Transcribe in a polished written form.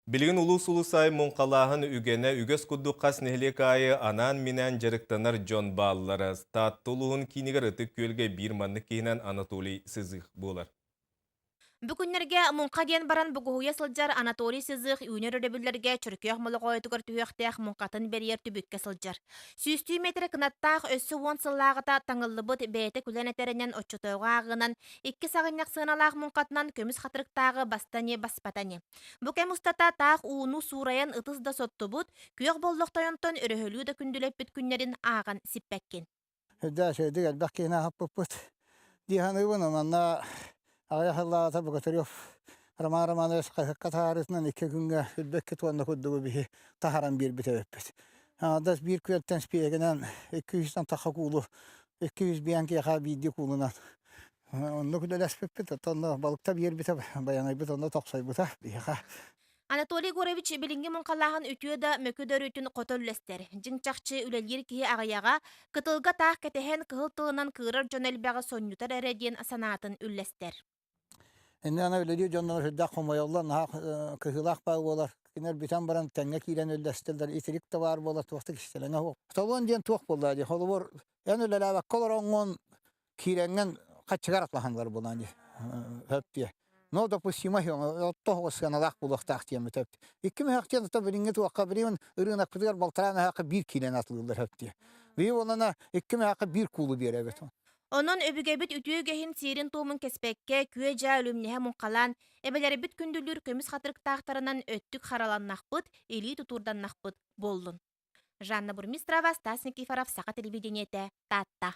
Билигин улус-улусай мунқалаһын үгене үгес кудду қас нехлекайы анан минен жарыктанар Джон Баллары. Статтулуһун кинигер ытык көлге бир маннык кейінен Анатолий Сызых болар. Бүкүннерге мунка диэн баран бугуһуя сылдьар Анатолий Сызых үүнер өдөбүллерге чөркөөх молоҕойтугар түһүөхтээх мункатын бериер түбүкке сылдьар. Сүүстүү метр кынаттаах өссө уон сыллаагыта таңыллыбыт бэйэтэ күлэн этеринен оччотойҕо аагынан икки саҕынньах сыыналаах мункатынан көмүс хатырыктаагы бастани баспатани. Бу кэм устата таах ууну суурайан ытыс да соттобут күөх боллохтойонтон өрөһөлүү да күндүлэппит күннерин ааган сиппэккин. Да, шöyle bakayım hapıpıt. Dihanı bunu manna ayahla bugatırıyor. Ramana katarısından 2 gün hübbeket onda kuddu bir taharan bir bitebet. Da bir köyden spiyegen 200'den takakulu 200 biyanki yaka bidi kuluna. Onda kuda despepet onda balıkta bir bite bayanay bit onda toksay buta bir yaka. Анатолий Горович билинги мункалахан үтүө да мөкөдөрүтүн котоллестер. Жиңчакчы үлелир киһи агаяга кытылга таах кетехен кыһыл тылынан кыырар жөнелбяга соннютар эредиен санаатын үллестер. Indi ana öyle diyor canlar hüdda komayollar nah kıhılak bağı bolar. Kiner biten baran tenge kilen öldestirler. İtirik de var bolar tuğatık iştelene hok. Tavan diyen tuğak bolar diye. Holu var. En öyle lava kolor ongon kirengen kaçıgar atlahanlar bolan diye. Hep diye. No допустимо yok. Toho sanalak bulak taktiyen mi tepti. İki mi haktiyen da biringe tuğak kabriyon ırığına kıdıgar baltarana hakkı bir kilen atlıyorlar hep diye. Ve olana iki mi hakkı bir kulu bir evet. Онон өбүгэбит үтүө гехин сиирин туумун кеспекке күө жаа үлүмнеһе мункалан, эбелерибит күндүлүр көмүс хатырыктаахтарынан өттүк хараланнахпыт, илии тутурданнахпыт боллун. Жанна Бурмистрова, Стас Никифоров, Саха телевидениете, Татта.